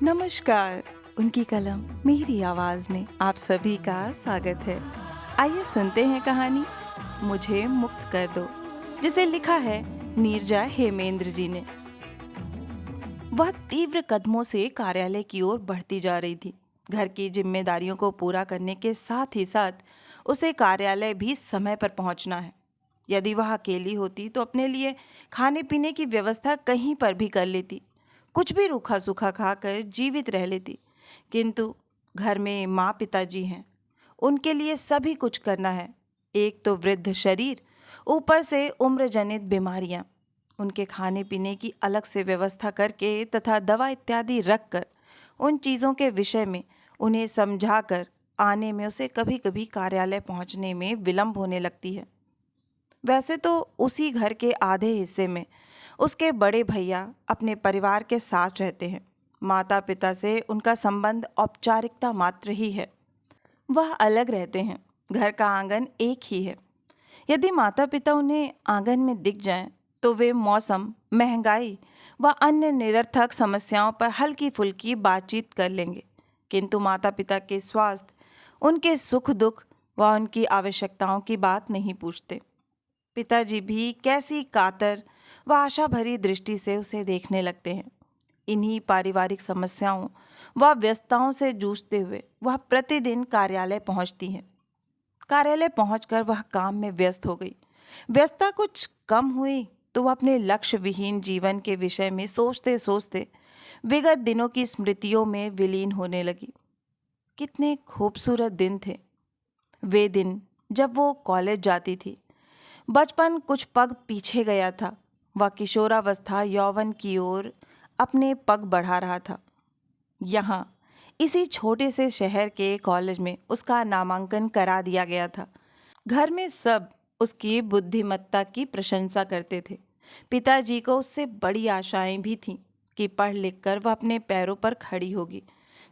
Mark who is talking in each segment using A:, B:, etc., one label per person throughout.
A: नमस्कार। उनकी कलम मेरी आवाज में आप सभी का स्वागत है। आइए सुनते हैं कहानी मुझे मुक्त कर दो, जिसे लिखा है नीरजा हेमेंद्र जी ने। वह तीव्र कदमों से कार्यालय की ओर बढ़ती जा रही थी। घर की जिम्मेदारियों को पूरा करने के साथ ही साथ उसे कार्यालय भी समय पर पहुंचना है। यदि वह अकेली होती तो अपने लिए खाने पीने की व्यवस्था कहीं पर भी कर लेती, कुछ भी रूखा सूखा खाकर जीवित रह लेती। किंतु घर में माँ पिताजी हैं, उनके लिए सभी कुछ करना है। एक तो वृद्ध शरीर, ऊपर से उम्र जनित बीमारियां। उनके खाने पीने की अलग से व्यवस्था करके तथा दवा इत्यादि रख कर उन चीज़ों के विषय में उन्हें समझाकर आने में उसे कभी कभी कार्यालय पहुंचने में विलंब होने लगती है। वैसे तो उसी घर के आधे हिस्से में उसके बड़े भैया अपने परिवार के साथ रहते हैं। माता पिता से उनका संबंध औपचारिकता मात्र ही है। वह अलग रहते हैं, घर का आंगन एक ही है। यदि माता पिता उन्हें आंगन में दिख जाएं, तो वे मौसम, महंगाई व अन्य निरर्थक समस्याओं पर हल्की फुल्की बातचीत कर लेंगे। किंतु माता पिता के स्वास्थ्य, उनके सुख दुख व उनकी आवश्यकताओं की बात नहीं पूछते। पिताजी भी कैसी कातर व आशा भरी दृष्टि से उसे देखने लगते हैं। इन्हीं पारिवारिक समस्याओं व व्यस्तताओं से जूझते हुए वह प्रतिदिन कार्यालय पहुंचती है। कार्यालय पहुंचकर वह काम में व्यस्त हो गई। व्यस्तता कुछ कम हुई तो वह अपने लक्ष्य विहीन जीवन के विषय में सोचते सोचते विगत दिनों की स्मृतियों में विलीन होने लगी। कितने खूबसूरत दिन थे वे दिन जब वो कॉलेज जाती थी। बचपन कुछ पग पीछे गया था। वह किशोरावस्था यौवन की ओर अपने पग बढ़ा रहा था। यहाँ इसी छोटे से शहर के कॉलेज में उसका नामांकन करा दिया गया था। घर में सब उसकी बुद्धिमत्ता की प्रशंसा करते थे। पिताजी को उससे बड़ी आशाएं भी थीं कि पढ़ लिख कर वह अपने पैरों पर खड़ी होगी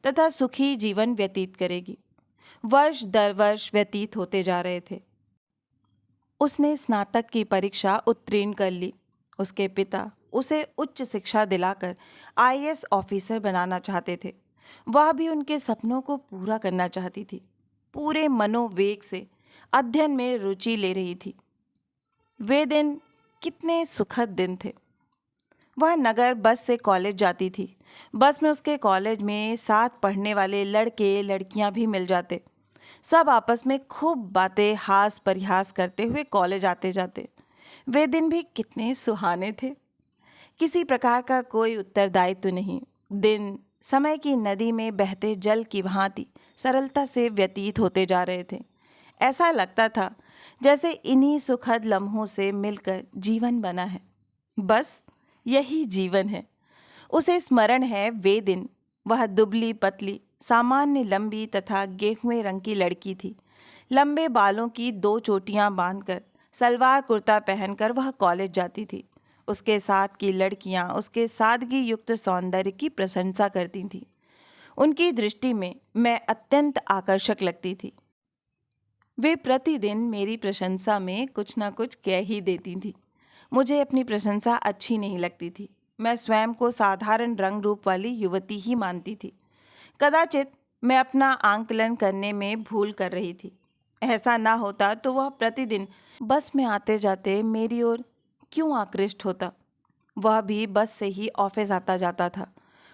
A: तथा सुखी जीवन व्यतीत करेगी। वर्ष दर वर्ष व्यतीत होते जा रहे थे। उसने स्नातक की परीक्षा उत्तीर्ण कर ली। उसके पिता उसे उच्च शिक्षा दिलाकर आईएएस ऑफिसर बनाना चाहते थे। वह भी उनके सपनों को पूरा करना चाहती थी। पूरे मनोवेग से अध्ययन में रुचि ले रही थी। वे दिन कितने सुखद दिन थे। वह नगर बस से कॉलेज जाती थी। बस में उसके कॉलेज में साथ पढ़ने वाले लड़के लड़कियां भी मिल जाते। सब आपस में खूब बातें हास परिहास करते हुए कॉलेज आते जाते। वे दिन भी कितने सुहाने थे। किसी प्रकार का कोई उत्तरदायित्व नहीं। दिन समय की नदी में बहते जल की भांति सरलता से व्यतीत होते जा रहे थे। ऐसा लगता था जैसे इन्हीं सुखद लम्हों से मिलकर जीवन बना है। बस यही जीवन है। उसे स्मरण है वे दिन। वह दुबली पतली, सामान्य लंबी तथा गेहुए रंग की लड़की थी। लंबे बालों की दो चोटियां बांधकर सलवार कुर्ता पहनकर वह कॉलेज जाती थी। उसके साथ की लड़कियां उसके सादगी युक्त सौंदर्य की प्रशंसा करती थीं। उनकी दृष्टि में मैं अत्यंत आकर्षक लगती थी। वे प्रतिदिन मेरी प्रशंसा में कुछ न कुछ कह ही देती थी। मुझे अपनी प्रशंसा अच्छी नहीं लगती थी। मैं स्वयं को साधारण रंग रूप वाली युवती ही मानती थी। कदाचित मैं अपना आंकलन करने में भूल कर रही थी। ऐसा ना होता तो वह प्रतिदिन बस में आते जाते मेरी ओर क्यों आकृष्ट होता। वह भी बस से ही ऑफिस आता जाता था।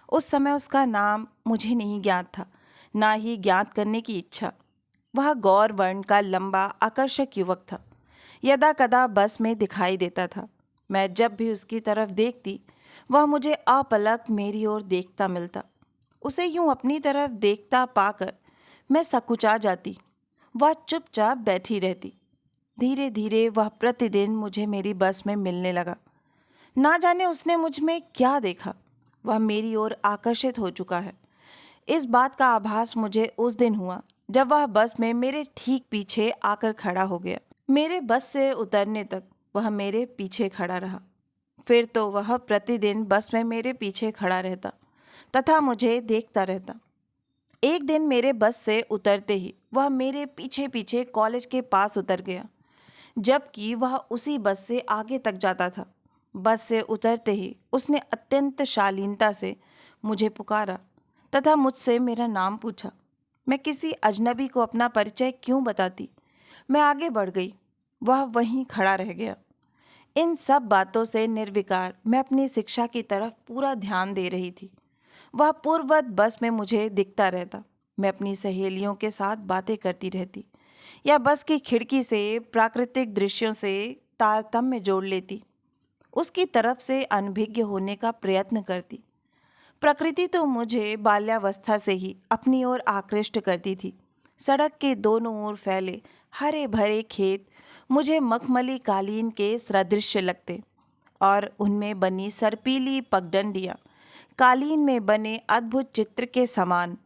A: उस समय उसका नाम मुझे नहीं ज्ञात था, ना ही ज्ञात करने की इच्छा। वह गौर वर्ण का लंबा आकर्षक युवक था। यदा कदा बस में दिखाई देता था। मैं जब भी उसकी तरफ देखती, वह मुझे अपलक मेरी ओर देखता मिलता। उसे यूं अपनी तरफ देखता पाकर मैं सकुचा जाती। वह चुपचाप बैठी रहती। धीरे धीरे वह प्रतिदिन मुझे मेरी बस में मिलने लगा। ना जाने उसने मुझ में क्या देखा। वह मेरी ओर आकर्षित हो चुका है। इस बात का आभास मुझे उस दिन हुआ जब वह बस में मेरे ठीक पीछे आकर खड़ा हो गया। मेरे बस से उतरने तक वह मेरे पीछे खड़ा रहा। फिर तो वह प्रतिदिन बस में मेरे पीछे खड़ा रहता तथा मुझे देखता रहता। एक दिन मेरे बस से उतरते ही वह मेरे पीछे पीछे कॉलेज के पास उतर गया, जबकि वह उसी बस से आगे तक जाता था। बस से उतरते ही उसने अत्यंत शालीनता से मुझे पुकारा। तथा मुझसे मेरा नाम पूछा। मैं किसी अजनबी को अपना परिचय क्यों बताती? मैं आगे बढ़ गई, वह वहीं खड़ा रह गया। इन सब बातों से निर्विकार मैं अपनी शिक्षा की तरफ पूरा ध्यान दे रही थी। वह पूर्ववत बस में मुझे दिखता रहता। मैं अपनी सहेलियों के साथ बातें करती रहती या बस की खिड़की से प्राकृतिक दृश्यों से तारतम्य जोड़ लेती, उसकी तरफ से अनभिज्ञ होने का प्रयत्न करती। प्रकृति तो मुझे बाल्यावस्था से ही अपनी ओर आकृष्ट करती थी। सड़क के दोनों ओर फैले हरे भरे खेत मुझे मखमली कालीन के सदृश लगते और उनमें बनी सर्पीली पगडंडियां कालीन में बने अद्भुत चित्र के समान।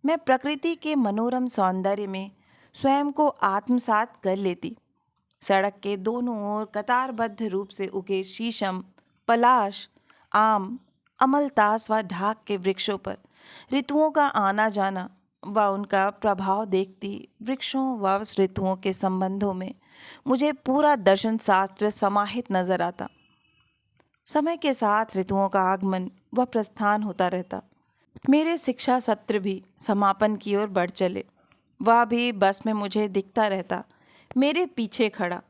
A: मैं प्रकृति के मनोरम सौंदर्य में स्वयं को आत्मसात कर लेती। सड़क के दोनों ओर कतारबद्ध रूप से उगे शीशम, पलाश, आम, अमलतास व ढाक के वृक्षों पर ऋतुओं का आना जाना व उनका प्रभाव देखती वृक्षों व ऋतुओं के संबंधों में मुझे पूरा दर्शन शास्त्र समाहित नजर आता। समय के साथ ऋतुओं का आगमन व प्रस्थान होता रहता। मेरे शिक्षा सत्र भी समापन की ओर बढ़ चले। वह भी बस में मुझे दिखता रहता, मेरे पीछे खड़ा।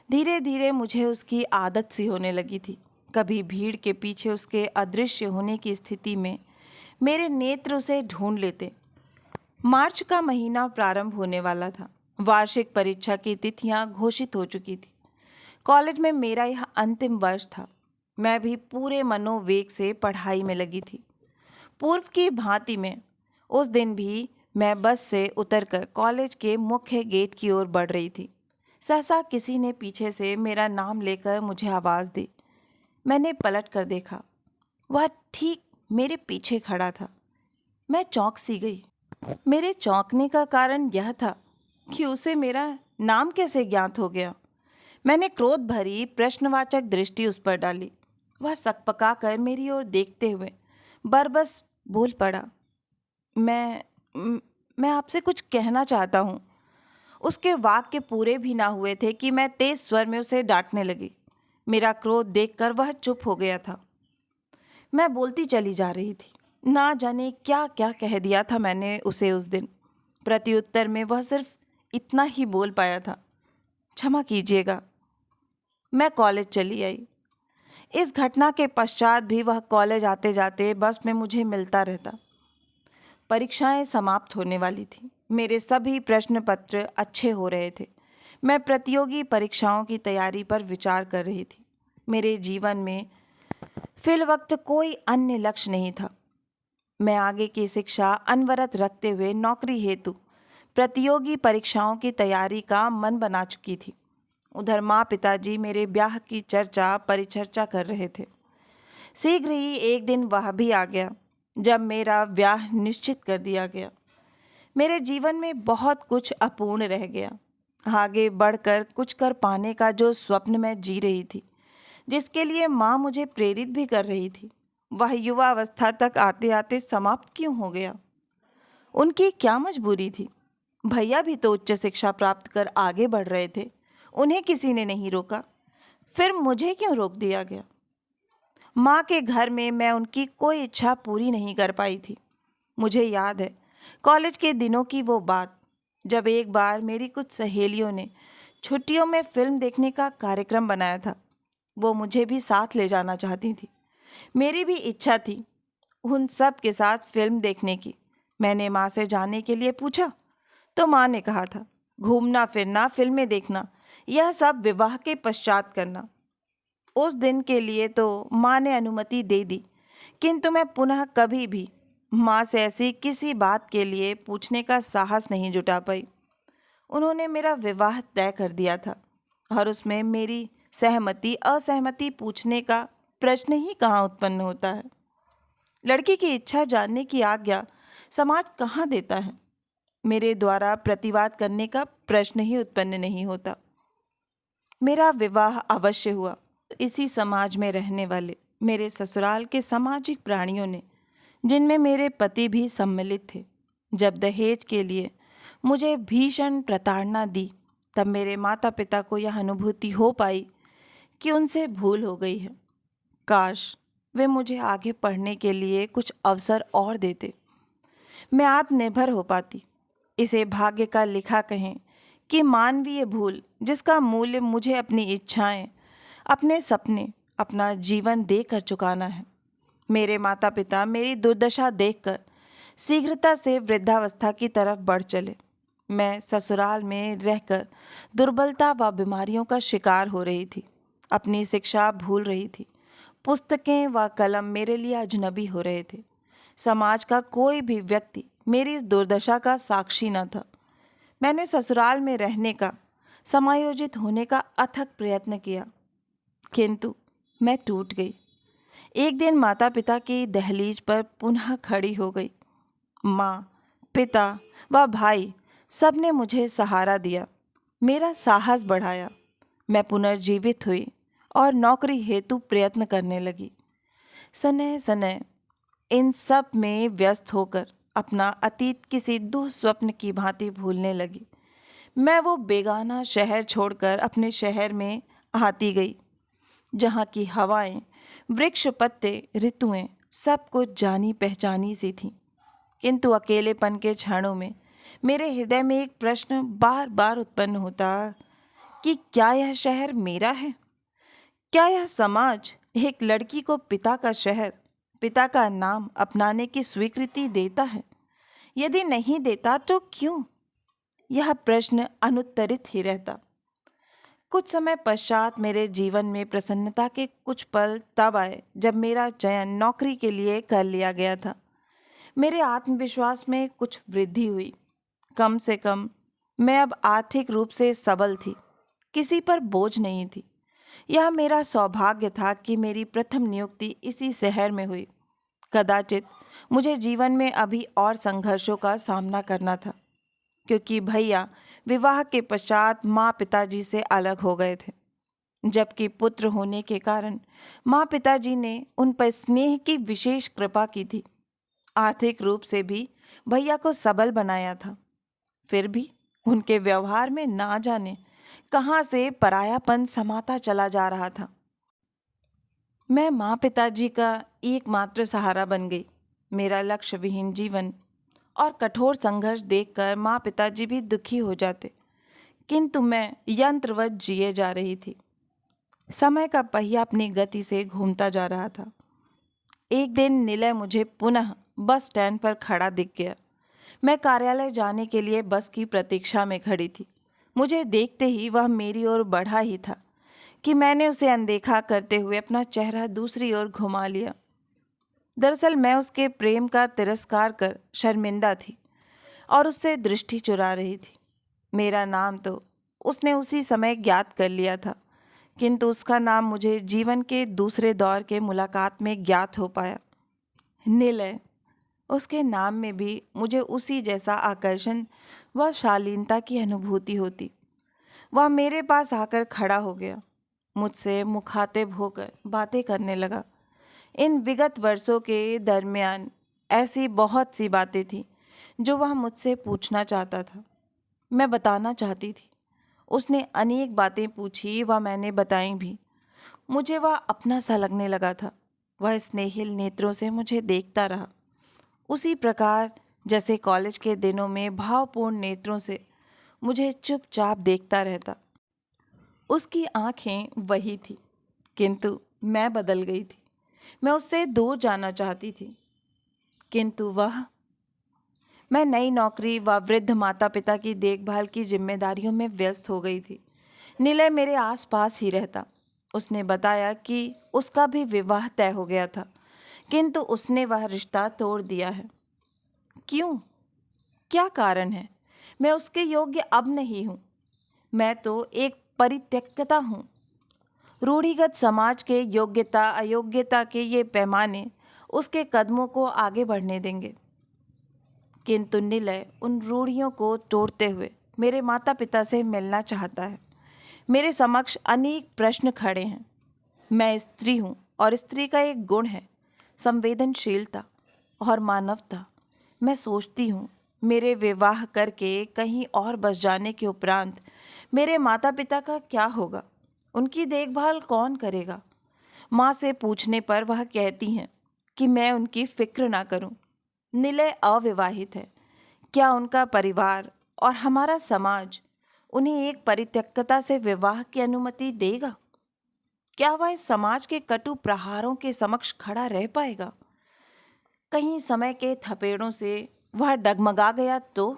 A: धीरे धीरे मुझे उसकी आदत सी होने लगी थी। कभी भीड़ के पीछे उसके अदृश्य होने की स्थिति में मेरे नेत्र उसे ढूंढ लेते। मार्च का महीना प्रारंभ होने वाला था। वार्षिक परीक्षा की तिथियां घोषित हो चुकी थी। कॉलेज में मेरा यह अंतिम वर्ष था। मैं भी पूरे मनोवेग से पढ़ाई में लगी थी। पूर्व की भांति में उस दिन भी मैं बस से उतरकर कॉलेज के मुख्य गेट की ओर बढ़ रही थी। सहसा किसी ने पीछे से मेरा नाम लेकर मुझे आवाज़ दी। मैंने पलट कर देखा, वह ठीक मेरे पीछे खड़ा था। मैं चौंक सी गई। मेरे चौंकने का कारण यह था कि उसे मेरा नाम कैसे ज्ञात हो गया। मैंने क्रोध भरी प्रश्नवाचक दृष्टि उस पर डाली। वह सकपका कर मेरी ओर देखते हुए बरबस बोल पड़ा, मैं आपसे कुछ कहना चाहता हूँ। उसके वाक्य पूरे भी ना हुए थे कि मैं तेज स्वर में उसे डांटने लगी। मेरा क्रोध देखकर वह चुप हो गया था। मैं बोलती चली जा रही थी। ना जाने क्या क्या कह दिया था मैंने उसे उस दिन। प्रत्युत्तर में वह सिर्फ इतना ही बोल पाया था, क्षमा कीजिएगा। मैं कॉलेज चली आई। इस घटना के पश्चात भी वह कॉलेज आते जाते बस में मुझे मिलता रहता। परीक्षाएं समाप्त होने वाली थी। मेरे सभी प्रश्न पत्र अच्छे हो रहे थे। मैं प्रतियोगी परीक्षाओं की तैयारी पर विचार कर रही थी। मेरे जीवन में फिल वक्त कोई अन्य लक्ष्य नहीं था। मैं आगे की शिक्षा अनवरत रखते हुए नौकरी हेतु प्रतियोगी परीक्षाओं की तैयारी का मन बना चुकी थी। उधर माँ पिताजी मेरे ब्याह की चर्चा परिचर्चा कर रहे थे। शीघ्र ही एक दिन वह भी आ गया जब मेरा ब्याह निश्चित कर दिया गया। मेरे जीवन में बहुत कुछ अपूर्ण रह गया। आगे बढ़कर कुछ कर पाने का जो स्वप्न मैं जी रही थी, जिसके लिए माँ मुझे प्रेरित भी कर रही थी, वह युवावस्था तक आते आते समाप्त क्यों हो गया? उनकी क्या मजबूरी थी? भैया भी तो उच्च शिक्षा प्राप्त कर आगे बढ़ रहे थे, उन्हें किसी ने नहीं रोका। फिर मुझे क्यों रोक दिया गया? माँ के घर में मैं उनकी कोई इच्छा पूरी नहीं कर पाई थी। मुझे याद है कॉलेज के दिनों की वो बात, जब एक बार मेरी कुछ सहेलियों ने छुट्टियों में फिल्म देखने का कार्यक्रम बनाया था। वो मुझे भी साथ ले जाना चाहती थी। मेरी भी इच्छा थी उन सब के साथ फिल्म देखने की। मैंने माँ से जाने के लिए पूछा तो माँ ने कहा था, घूमना फिरना, फिल्में देखना, यह सब विवाह के पश्चात करना। उस दिन के लिए तो माँ ने अनुमति दे दी, किंतु मैं पुनः कभी भी माँ से ऐसी किसी बात के लिए पूछने का साहस नहीं जुटा पाई। उन्होंने मेरा विवाह तय कर दिया था और उसमें मेरी सहमति असहमति पूछने का प्रश्न ही कहाँ उत्पन्न होता है। लड़की की इच्छा जानने की आज्ञा समाज कहाँ देता है? मेरे द्वारा प्रतिवाद करने का प्रश्न ही उत्पन्न नहीं होता। मेरा विवाह अवश्य हुआ। इसी समाज में रहने वाले मेरे ससुराल के सामाजिक प्राणियों ने, जिनमें मेरे पति भी सम्मिलित थे, जब दहेज के लिए मुझे भीषण प्रताड़ना दी, तब मेरे माता पिता को यह अनुभूति हो पाई कि उनसे भूल हो गई है। काश वे मुझे आगे पढ़ने के लिए कुछ अवसर और देते। मैं आत्मनिर्भर हो पाती। इसे भाग्य का लिखा कहें कि मानवीय भूल जिसका मूल्य मुझे अपनी इच्छाएं, अपने सपने, अपना जीवन देकर चुकाना है। मेरे माता पिता मेरी दुर्दशा देखकर शीघ्रता से वृद्धावस्था की तरफ बढ़ चले। मैं ससुराल में रहकर दुर्बलता व बीमारियों का शिकार हो रही थी। अपनी शिक्षा भूल रही थी। पुस्तकें व कलम मेरे लिए अजनबी हो रहे थे। समाज का कोई भी व्यक्ति मेरी इस दुर्दशा का साक्षी न था। मैंने ससुराल में रहने का, समायोजित होने का अथक प्रयत्न किया, किंतु मैं टूट गई। एक दिन माता पिता की दहलीज पर पुनः खड़ी हो गई। माँ, पिता व भाई सबने मुझे सहारा दिया, मेरा साहस बढ़ाया। मैं पुनर्जीवित हुई और नौकरी हेतु प्रयत्न करने लगी। सनय सनय इन सब में व्यस्त होकर अपना अतीत किसी दुःस्वप्न की भांति भूलने लगी। मैं वो बेगाना शहर छोड़कर अपने शहर में आती गई, जहाँ की हवाएं, वृक्ष, पत्ते, ऋतुएं सब कुछ जानी पहचानी सी थीं। किंतु अकेलेपन के क्षणों में मेरे हृदय में एक प्रश्न बार बार उत्पन्न होता कि क्या यह शहर मेरा है? क्या यह समाज एक लड़की को पिता का शहर, पिता का नाम अपनाने की स्वीकृति देता है? यदि नहीं देता तो क्यों? यह प्रश्न अनुत्तरित ही रहता। कुछ समय पश्चात मेरे जीवन में प्रसन्नता के कुछ पल तब आए जब मेरा चयन नौकरी के लिए कर लिया गया था। मेरे आत्मविश्वास में कुछ वृद्धि हुई। कम से कम मैं अब आर्थिक रूप से सबल थी, किसी पर बोझ नहीं थी। यह मेरा सौभाग्य था कि मेरी प्रथम नियुक्ति इसी शहर में हुई। कदाचित मुझे जीवन में अभी और संघर्षों का सामना करना था, क्योंकि भैया विवाह के पश्चात माँ पिताजी से अलग हो गए थे, जबकि पुत्र होने के कारण माँ पिताजी ने उन पर स्नेह की विशेष कृपा की थी। आर्थिक रूप से भी भैया को सबल बनाया था। फिर भी उनके व्यवहार में ना जाने कहाँ से परायापन समाता चला जा रहा था। मैं माँ पिताजी का एकमात्र सहारा बन गई। मेरा लक्ष्य विहीन जीवन और कठोर संघर्ष देखकर माँ पिताजी भी दुखी हो जाते, किंतु मैं यंत्रवत जिए जा रही थी। समय का पहिया अपनी गति से घूमता जा रहा था। एक दिन निलय मुझे पुनः बस स्टैंड पर खड़ा दिख गया। मैं कार्यालय जाने के लिए बस की प्रतीक्षा में खड़ी थी। मुझे देखते ही वह मेरी ओर बढ़ा ही था कि मैंने उसे अनदेखा करते हुए अपना चेहरा दूसरी ओर घुमा लिया। दरअसल मैं उसके प्रेम का तिरस्कार कर शर्मिंदा थी और उससे दृष्टि चुरा रही थी। मेरा नाम तो उसने उसी समय ज्ञात कर लिया था, किंतु उसका नाम मुझे जीवन के दूसरे दौर के मुलाकात में ज्ञात हो पाया। निलय, उसके नाम में भी मुझे उसी जैसा आकर्षण व शालीनता की अनुभूति होती। वह मेरे पास आकर खड़ा हो गया, मुझसे मुखातिब होकर बातें करने लगा। इन विगत वर्षों के दरमियान ऐसी बहुत सी बातें थीं जो वह मुझसे पूछना चाहता था। मैं बताना चाहती थी। उसने अनेक बातें पूछी व मैंने बताई भी। मुझे वह अपना सा लगने लगा था। वह स्नेहिल नेत्रों से मुझे देखता रहा, उसी प्रकार जैसे कॉलेज के दिनों में भावपूर्ण नेत्रों से मुझे चुपचाप देखता रहता। उसकी आंखें वही थी, किंतु मैं बदल गई थी। मैं उससे दूर जाना चाहती थी, किंतु मैं नई नौकरी व वृद्ध माता पिता की देखभाल की जिम्मेदारियों में व्यस्त हो गई थी। निलय मेरे आसपास ही रहता। उसने बताया कि उसका भी विवाह तय हो गया था, किंतु उसने वह रिश्ता तोड़ दिया है। क्यों? क्या कारण है? मैं उसके योग्य अब नहीं हूँ। मैं तो एक परित्यक्ता हूँ। रूढ़िगत समाज के योग्यता अयोग्यता के ये पैमाने उसके कदमों को आगे बढ़ने देंगे। किंतु निलय उन रूढ़ियों को तोड़ते हुए मेरे माता पिता से मिलना चाहता है। मेरे समक्ष अनेक प्रश्न खड़े हैं। मैं स्त्री हूँ और स्त्री का एक गुण है संवेदनशीलता और मानवता। मैं सोचती हूँ मेरे विवाह करके कहीं और बस जाने के उपरांत मेरे माता पिता का क्या होगा? उनकी देखभाल कौन करेगा? माँ से पूछने पर वह कहती हैं कि मैं उनकी फिक्र ना करूं। निलय अविवाहित है। क्या उनका परिवार और हमारा समाज उन्हें एक परित्यक्ता से विवाह की अनुमति देगा? क्या वह इस समाज के कटु प्रहारों के समक्ष खड़ा रह पाएगा? कहीं समय के थपेड़ों से वह डगमगा गया तो?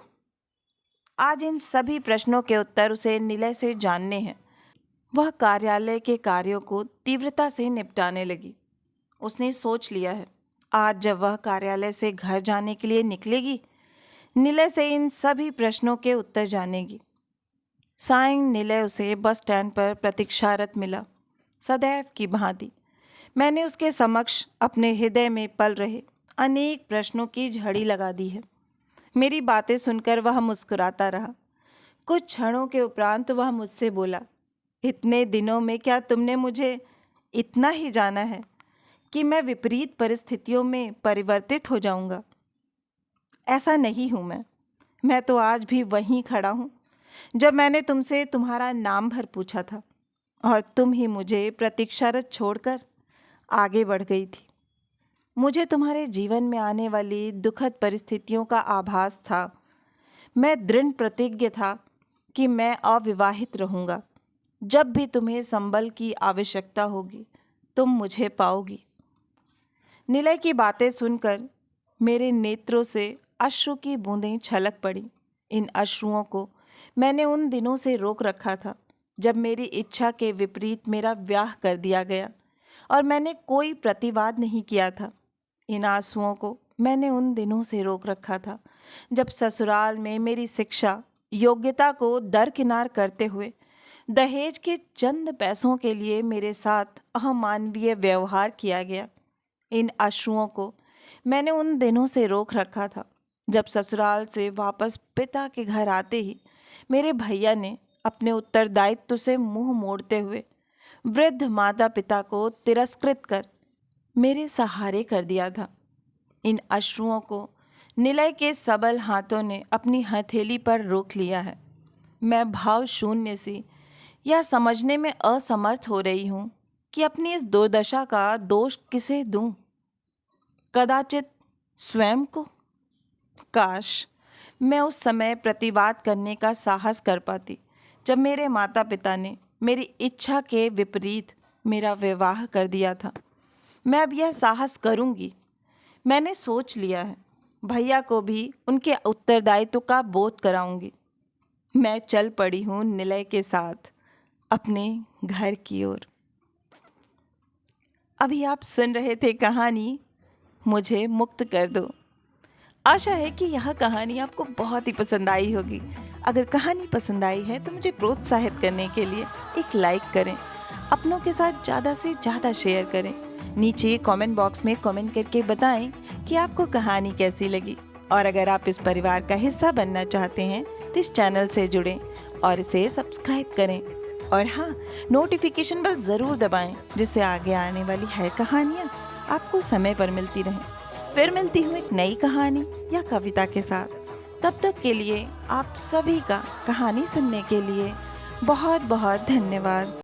A: आज इन सभी प्रश्नों के उत्तर उसे निलय से जानने हैं। वह कार्यालय के कार्यों को तीव्रता से निपटाने लगी। उसने सोच लिया है, आज जब वह कार्यालय से घर जाने के लिए निकलेगी, निलय से इन सभी प्रश्नों के उत्तर जानेगी। सायं निलय उसे बस स्टैंड पर प्रतीक्षारत मिला, सदैव की भांति। मैंने उसके समक्ष अपने हृदय में पल रहे अनेक प्रश्नों की झड़ी लगा दी है। मेरी बातें सुनकर वह मुस्कुराता रहा। कुछ क्षणों के उपरांत वह मुझसे बोला, इतने दिनों में क्या तुमने मुझे इतना ही जाना है कि मैं विपरीत परिस्थितियों में परिवर्तित हो जाऊंगा? ऐसा नहीं हूं मैं तो आज भी वहीं खड़ा हूं जब मैंने तुमसे तुम्हारा नाम भर पूछा था और तुम ही मुझे प्रतीक्षारत छोड़कर आगे बढ़ गई थी। मुझे तुम्हारे जीवन में आने वाली दुखद परिस्थितियों का आभास था। मैं दृढ़ प्रतिज्ञ था कि मैं अविवाहित रहूंगा। जब भी तुम्हें संबल की आवश्यकता होगी, तुम मुझे पाओगी। निलय की बातें सुनकर मेरे नेत्रों से अश्रु की बूंदें छलक पड़ी। इन अश्रुओं को मैंने उन दिनों से रोक रखा था जब मेरी इच्छा के विपरीत मेरा ब्याह कर दिया गया और मैंने कोई प्रतिवाद नहीं किया था। इन आंसुओं को मैंने उन दिनों से रोक रखा था जब ससुराल में मेरी शिक्षा योग्यता को दरकिनार करते हुए दहेज के चंद पैसों के लिए मेरे साथ अमानवीय व्यवहार किया गया। इन अश्रुओं को मैंने उन दिनों से रोक रखा था जब ससुराल से वापस पिता के घर आते ही मेरे भैया ने अपने उत्तरदायित्व से मुंह मोड़ते हुए वृद्ध माता पिता को तिरस्कृत कर मेरे सहारे कर दिया था। इन अश्रुओं को निलय के सबल हाथों ने अपनी हथेली पर रोक लिया है। मैं भाव शून्य सी यह समझने में असमर्थ हो रही हूँ कि अपनी इस दुर्दशा का दोष किसे दूं? कदाचित स्वयं को। काश मैं उस समय प्रतिवाद करने का साहस कर पाती जब मेरे माता पिता ने मेरी इच्छा के विपरीत मेरा विवाह कर दिया था। मैं अब यह साहस करूंगी। मैंने सोच लिया है। भैया को भी उनके उत्तरदायित्व का बोध कराऊंगी। मैं चल पड़ी हूँ निलय के साथ अपने घर की ओर। अभी आप सुन रहे थे कहानी मुझे मुक्त कर दो। आशा है कि यह कहानी आपको बहुत ही पसंद आई होगी। अगर कहानी पसंद आई है तो मुझे प्रोत्साहित करने के लिए एक लाइक करें, अपनों के साथ ज़्यादा से ज़्यादा शेयर करें। नीचे कमेंट बॉक्स में कमेंट करके बताएं कि आपको कहानी कैसी लगी। और अगर आप इस परिवार का हिस्सा बनना चाहते हैं तो इस चैनल से जुड़ें और इसे सब्सक्राइब करें। और हाँ, नोटिफिकेशन बेल ज़रूर दबाएं जिससे आगे आने वाली हर कहानियाँ आपको समय पर मिलती रहें। फिर मिलती हूँ एक नई कहानी या कविता के साथ। तब तक के लिए आप सभी का कहानी सुनने के लिए बहुत बहुत धन्यवाद।